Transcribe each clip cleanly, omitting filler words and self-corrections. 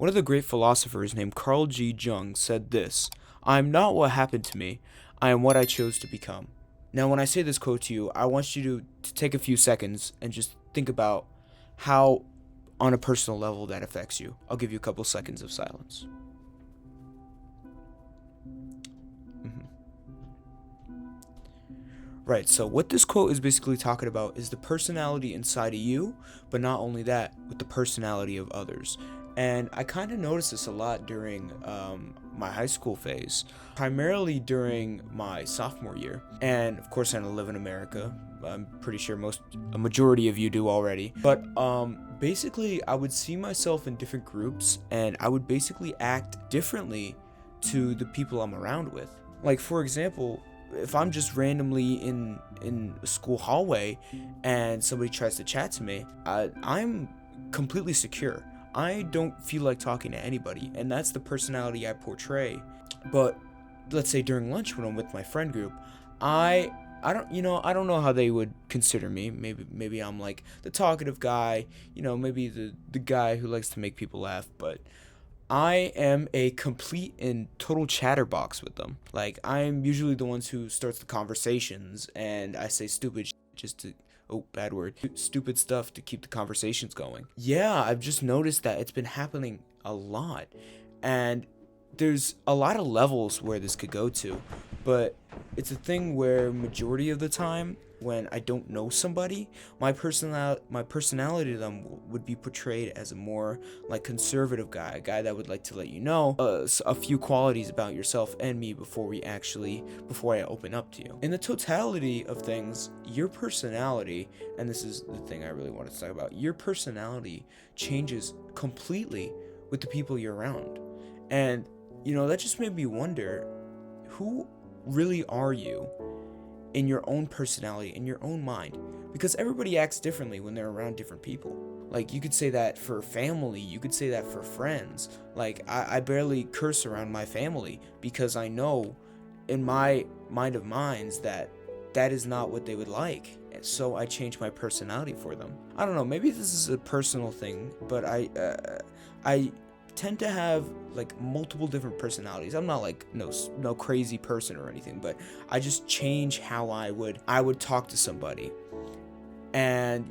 One of the great philosophers named Carl G. Jung said this: I am not what happened to me, I am what I chose to become. Now, when I say this quote to you, I want you to take a few seconds and just think about how, on a personal level, that affects you. I'll give you a couple seconds of silence. Right, so what this quote is basically talking about is the personality inside of you, but not only that, with the personality of others. And I kind of noticed this a lot during my high school phase, primarily during my sophomore year. And of course, I don't live in America. I'm pretty sure a majority of you do already. But basically, I would see myself in different groups, and I would basically act differently to the people I'm around with. Like, for example, if I'm just randomly in a school hallway and somebody tries to chat to me, I'm completely secure. I don't feel like talking to anybody, and that's the personality I portray. But let's say during lunch when I'm with my friend group, I don't know how they would consider me. Maybe I'm like the talkative guy, maybe the guy who likes to make people laugh, but I am a complete and total chatterbox with them. Like, I'm usually the ones who starts the conversations, and I say stupid just to, oh, bad word, stupid stuff to keep the conversations going. Yeah, I've just noticed that it's been happening a lot, and there's a lot of levels where this could go to, but it's a thing where majority of the time when I don't know somebody, my personality to them would be portrayed as a more like conservative guy, a guy that would like to let you know a few qualities about yourself and me before I open up to you. In the totality of things, your personality, and this is the thing I really wanted to talk about, your personality changes completely with the people you're around. And that just made me wonder, who really are you in your own personality, in your own mind? Because everybody acts differently when they're around different people. Like, you could say that for family, you could say that for friends. Like, I barely curse around my family because I know in my mind of minds that is not what they would like. And so I change my personality for them. I don't know, maybe this is a personal thing, but I tend to have like multiple different personalities. I'm not like no crazy person or anything, but I just change how I would talk to somebody. And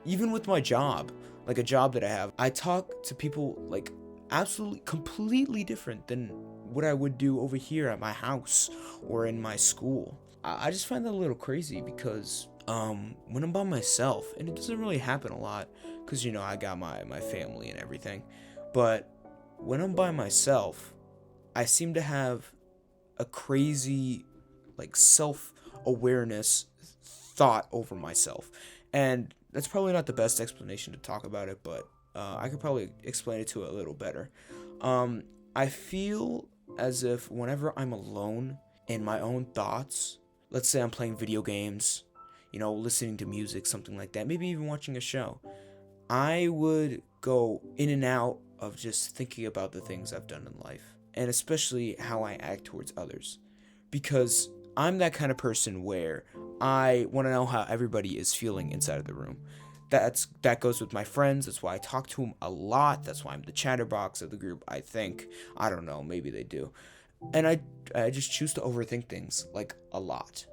even with my job, like a job that I have, I talk to people like absolutely completely different than what I would do over here at my house or in my school. I just find that a little crazy because when I'm by myself, and it doesn't really happen a lot because I got my family and everything, but when I'm by myself, I seem to have a crazy, like, self-awareness thought over myself. And that's probably not the best explanation to talk about it, but I could probably explain it to it a little better. I feel as if whenever I'm alone in my own thoughts, let's say I'm playing video games, listening to music, something like that, maybe even watching a show, I would go in and out of just thinking about the things I've done in life, and especially how I act towards others. Because I'm that kind of person where I want to know how everybody is feeling inside of the room. That goes with my friends. That's why I talk to them a lot. That's why I'm the chatterbox of the group, I think. I don't know, maybe they do. And I just choose to overthink things, like, a lot.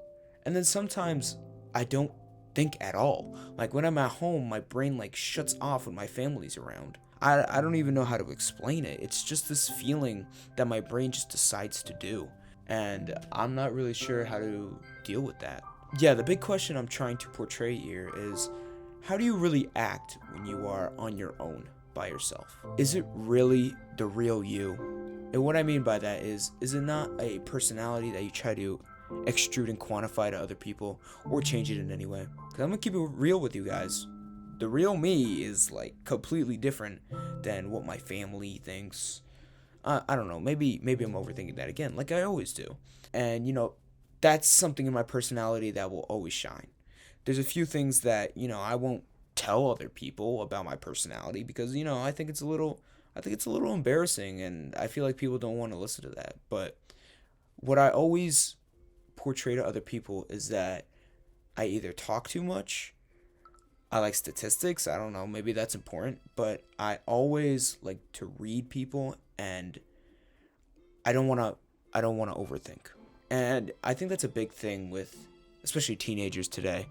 And then sometimes I don't think at all. Like, when I'm at home, my brain like shuts off when my family's around. I don't even know how to explain it. It's just this feeling that my brain just decides to do. And I'm not really sure how to deal with that. Yeah, the big question I'm trying to portray here is, how do you really act when you are on your own by yourself? Is it really the real you? And what I mean by that is it not a personality that you try to extrude and quantify to other people or change it in any way? Because I'm going to keep it real with you guys. The real me is like completely different than what my family thinks. I don't know, maybe I'm overthinking that again, like I always do. And that's something in my personality that will always shine. There's a few things that I won't tell other people about my personality because I think it's a little embarrassing, and I feel like people don't want to listen to that. But what I always portray to other people is that I either talk too much, I like statistics. I don't know, maybe that's important, but I always like to read people, and I don't want to I don't want to overthink. And I think that's a big thing with especially teenagers today,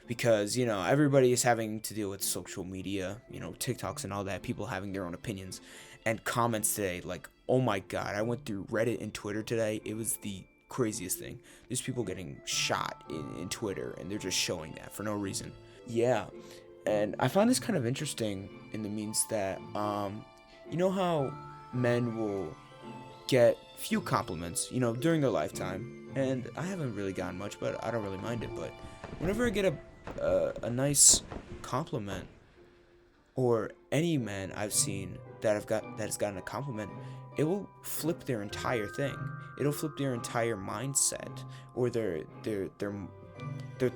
because everybody is having to deal with social media, TikToks and all that, people having their own opinions and comments today. Like, oh my god, I went through Reddit and Twitter today. It was the craziest thing. There's people getting shot in Twitter, and they're just showing that for no reason. Yeah, and I find this kind of interesting in the means that you know how men will get few compliments, during their lifetime, and I haven't really gotten much, but I don't really mind it. But whenever I get a nice compliment, or any man I've seen that has gotten a compliment, it will flip their entire thing. It'll flip their entire mindset, or their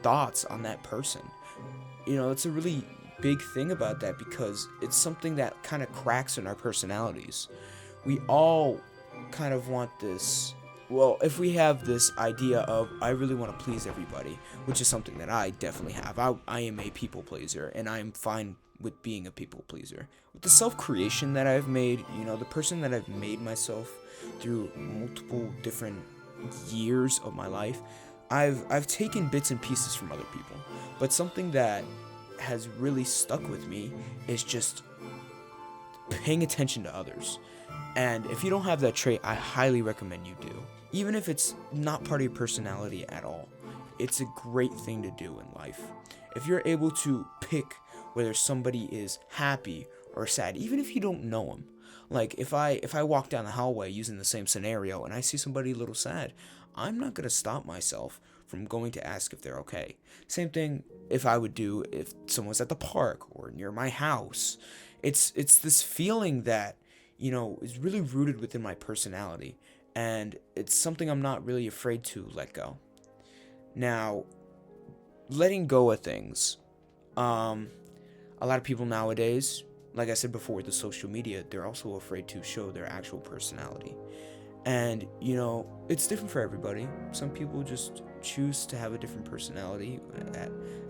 thoughts on that person. It's a really big thing about that, because it's something that kind of cracks in our personalities. We all kind of want this. Well, if we have this idea of, I really want to please everybody, which is something that I definitely have. I am a people pleaser, and I am fine with being a people pleaser. With the self creation that I've made, the person that I've made myself through multiple different years of my life, I've taken bits and pieces from other people. But something that has really stuck with me is just paying attention to others. And if you don't have that trait, I highly recommend you do. Even if it's not part of your personality at all, it's a great thing to do in life. If you're able to pick whether somebody is happy or sad, even if you don't know them. Like, if I walk down the hallway using the same scenario and I see somebody a little sad, I'm not going to stop myself from going to ask if they're okay. Same thing if I would do if someone's at the park or near my house. It's this feeling that, is really rooted within my personality, and it's something I'm not really afraid to let go. Now, letting go of things, a lot of people nowadays, like I said before, with the social media, they're also afraid to show their actual personality. And, it's different for everybody. Some people just choose to have a different personality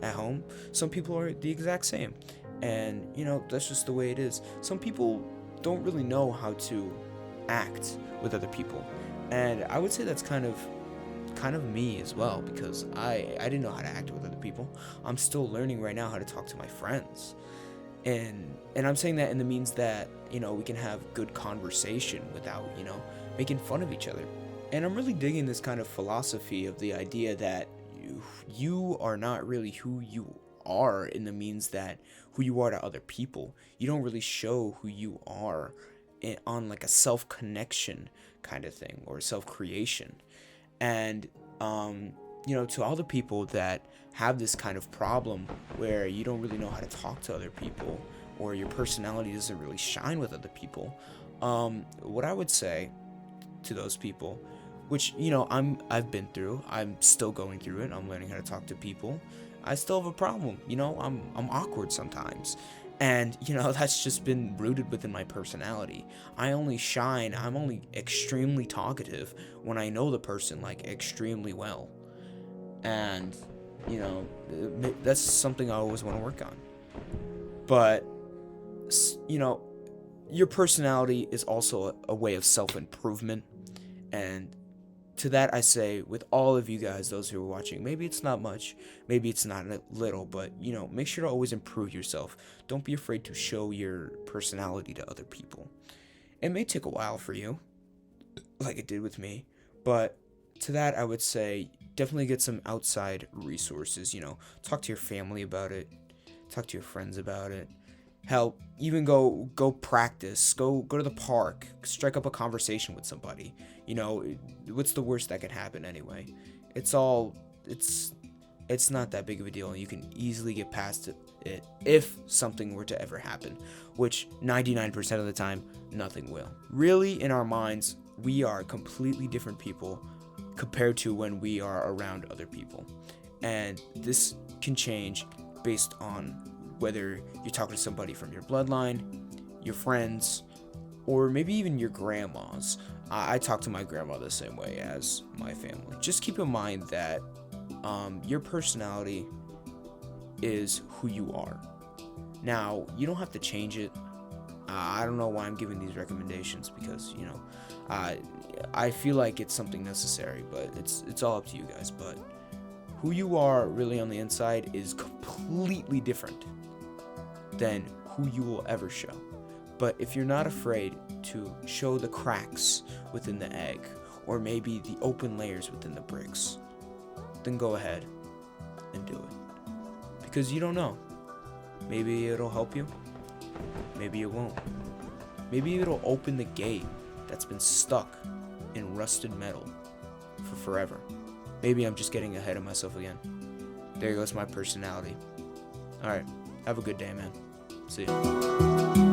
at home. Some people are the exact same. And, that's just the way it is. Some people don't really know how to act with other people. And I would say that's kind of me as well, because I didn't know how to act with other people. I'm still learning right now how to talk to my friends. And I'm saying that in the means that, we can have good conversation without, making fun of each other. And I'm really digging this kind of philosophy of the idea that you are not really who you are, in the means that who you are to other people. You don't really show who you are on like a self-connection kind of thing, or self-creation. And, to all the people that have this kind of problem where you don't really know how to talk to other people, or your personality doesn't really shine with other people, what I would say to those people, which, I've been through, I'm still going through it, I'm learning how to talk to people. I still have a problem, I'm awkward sometimes. And, that's just been rooted within my personality. I'm only extremely talkative when I know the person, like, extremely well. And, that's something I always want to work on. But, your personality is also a way of self-improvement. And to that I say, with all of you guys, those who are watching, maybe it's not much, maybe it's not a little, but, make sure to always improve yourself. Don't be afraid to show your personality to other people. It may take a while for you, like it did with me, but to that I would say, definitely get some outside resources, talk to your family about it, talk to your friends about it. Hell, even go practice, go to the park, strike up a conversation with somebody. What's the worst that can happen anyway? It's not that big of a deal, and you can easily get past it if something were to ever happen, which 99% of the time, nothing will. Really, in our minds, we are completely different people compared to when we are around other people. And this can change based on whether you're talking to somebody from your bloodline, your friends, or maybe even your grandmas. I talk to my grandma the same way as my family. Just keep in mind that your personality is who you are. Now, you don't have to change it. I don't know why I'm giving these recommendations, because I feel like it's something necessary, but it's all up to you guys. But who you are really on the inside is completely different than who you will ever show. But if you're not afraid to show the cracks within the egg, or maybe the open layers within the bricks, then go ahead and do it. Because you don't know. Maybe it'll help you. Maybe it won't. Maybe it'll open the gate that's been stuck in rusted metal for forever. Maybe I'm just getting ahead of myself again. There goes my personality. Alright, have a good day, man. See ya.